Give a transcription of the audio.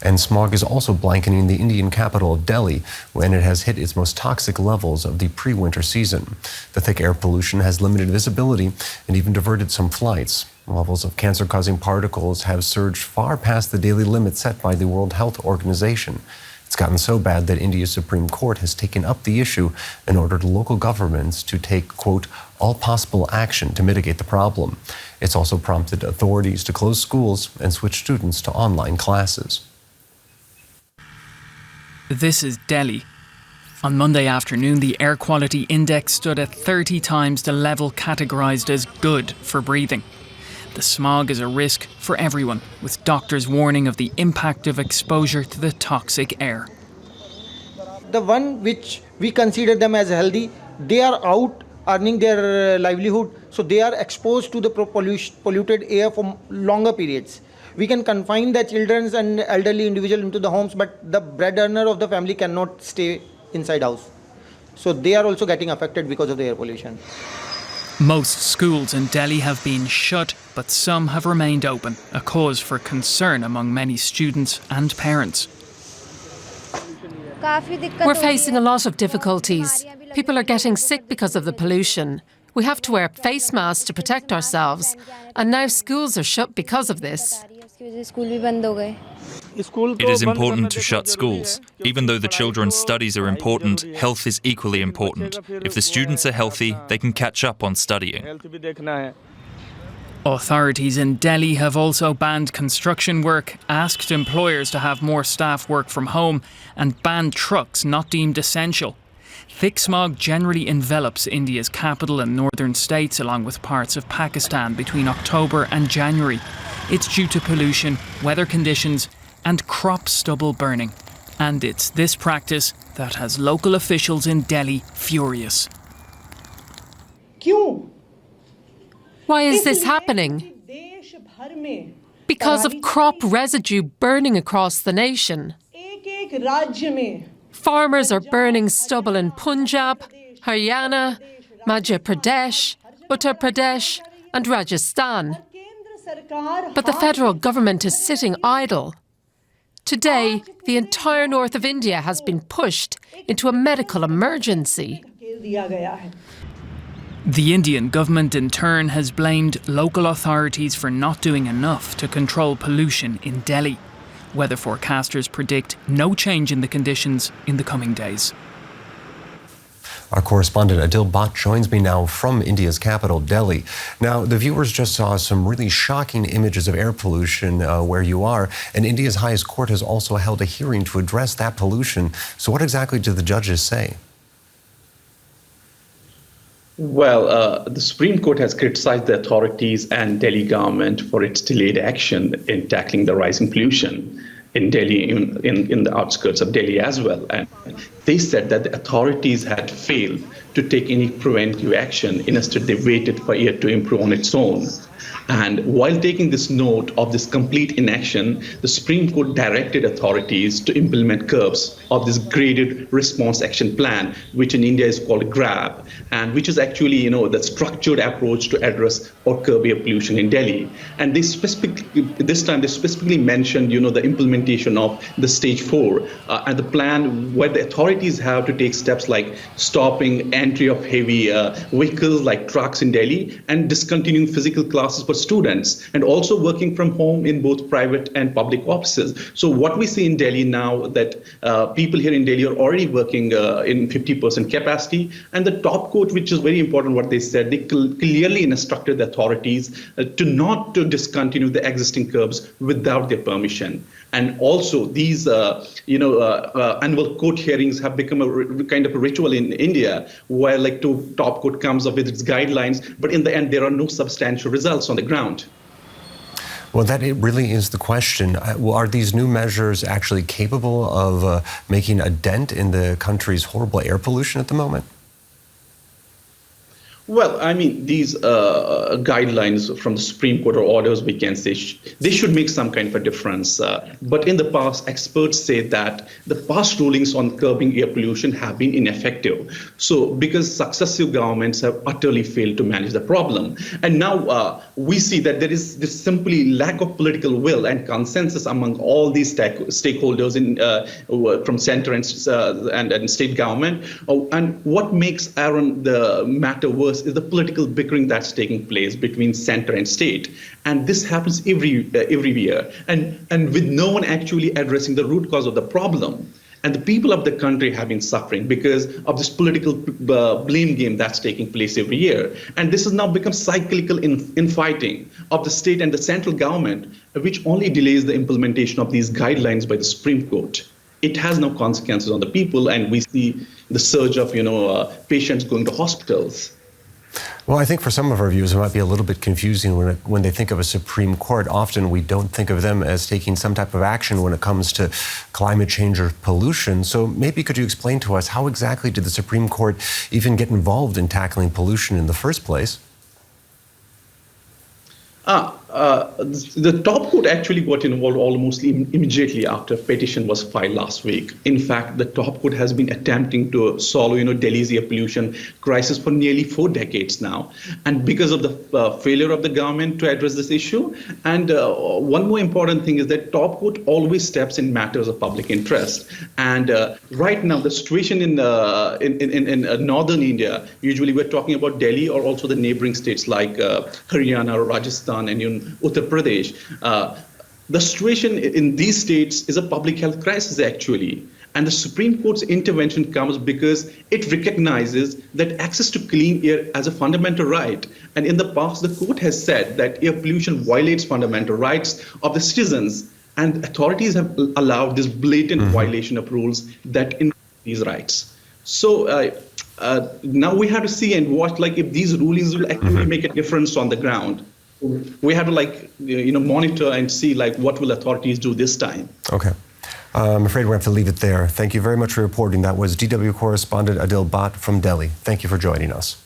And smog is also blanketing the Indian capital of Delhi when it has hit its most toxic levels of the pre-winter season. The thick air pollution has limited visibility and even diverted some flights. Levels of cancer-causing particles have surged far past the daily limit set by the World Health Organization. It's gotten so bad that India's Supreme Court has taken up the issue and ordered local governments to take, quote, all possible action to mitigate the problem. It's also prompted authorities to close schools and switch students to online classes. This is Delhi. On Monday afternoon, the air quality index stood at 30 times the level categorised as good for breathing. The smog is a risk for everyone, with doctors warning of the impact of exposure to the toxic air. The one which we consider them as healthy, they are out earning their livelihood, so they are exposed to the polluted air for longer periods. We can confine the children and elderly individuals into the homes, but the bread earner of the family cannot stay inside house. So they are also getting affected because of the air pollution. Most schools in Delhi have been shut, but some have remained open, a cause for concern among many students and parents. We're facing a lot of difficulties. People are getting sick because of the pollution. We have to wear face masks to protect ourselves, and now schools are shut because of this. It is important to shut schools. Even though the children's studies are important, health is equally important. If the students are healthy, they can catch up on studying. Authorities in Delhi have also banned construction work, asked employers to have more staff work from home, and banned trucks not deemed essential. Thick smog generally envelops India's capital and northern states, along with parts of Pakistan, between October and January. It's due to pollution, weather conditions, and crop stubble burning. And it's this practice that has local officials in Delhi furious. Why is this happening? Because of crop residue burning across the nation. Farmers are burning stubble in Punjab, Haryana, Madhya Pradesh, Uttar Pradesh and Rajasthan. But the federal government is sitting idle. Today, the entire north of India has been pushed into a medical emergency. The Indian government in turn has blamed local authorities for not doing enough to control pollution in Delhi. Weather forecasters predict no change in the conditions in the coming days. Our correspondent Adil Bhatt joins me now from India's capital, Delhi. Now, the viewers just saw some really shocking images of air pollution where you are, and India's highest court has also held a hearing to address that pollution. So what exactly did the judges say? Well, the Supreme Court has criticized the authorities and Delhi government for its delayed action in tackling the rising pollution in Delhi, in the outskirts of Delhi as well. And they said that the authorities had failed to take any preventive action. Instead, they waited for it to improve on its own. And while taking this note of this complete inaction, the Supreme Court directed authorities to implement curbs of this graded response action plan, which in India is called GRAB, and which is actually, the structured approach to address or curb air pollution in Delhi. And this time they specifically mentioned, the implementation of the stage 4 and the plan where the authorities have to take steps like stopping entry of heavy vehicles like trucks in Delhi and discontinuing physical classes for students, and also working from home in both private and public offices. So what we see in Delhi now, that people here in Delhi are already working in 50% capacity, and the top court, which is very important what they said, they clearly instructed the authorities to not to discontinue the existing curbs without their permission. And also these annual court hearings have become a kind of a ritual in India, where top court comes up with its guidelines, but in the end there are no substantial results on the ground. Well, that really is the question. Are these new measures actually capable of making a dent in the country's horrible air pollution at the moment? Well, I mean, these guidelines from the Supreme Court or orders, we can say, they should make some kind of a difference. But in the past, experts say that the past rulings on curbing air pollution have been ineffective. So, because successive governments have utterly failed to manage the problem. And now we see that there is this simply lack of political will and consensus among all these stakeholders from center and state government. And what makes, Aaron, the matter worse is the political bickering that's taking place between center and state, and this happens every year, and with no one actually addressing the root cause of the problem. And the people of the country have been suffering because of this political blame game that's taking place every year. And this has now become cyclical infighting of the state and the central government, which only delays the implementation of these guidelines by the Supreme Court. It has no consequences on the people, and we see the surge of patients going to hospitals. Well, I think for some of our viewers, it might be a little bit confusing when they think of a Supreme Court. Often we don't think of them as taking some type of action when it comes to climate change or pollution. So maybe could you explain to us how exactly did the Supreme Court even get involved in tackling pollution in the first place? The top court actually got involved almost immediately after a petition was filed last week. In fact, the top court has been attempting to solve, Delhi's air pollution crisis for nearly 4 decades now. And because of the failure of the government to address this issue, and one more important thing is that top court always steps in matters of public interest. And right now, the situation in northern India, usually we're talking about Delhi or also the neighboring states like Haryana or Rajasthan and Uttar Pradesh. The situation in these states is a public health crisis, actually. And the Supreme Court's intervention comes because it recognizes that access to clean air as a fundamental right. And in the past, the court has said that air pollution violates fundamental rights of the citizens. And authorities have allowed this blatant violation of rules that involve these rights. So now we have to see and watch if these rulings will actually make a difference on the ground. We have to monitor and see what will authorities do this time. Okay. I'm afraid we have to leave it there. Thank you very much for reporting. That was DW correspondent Adil Bhatt from Delhi. Thank you for joining us.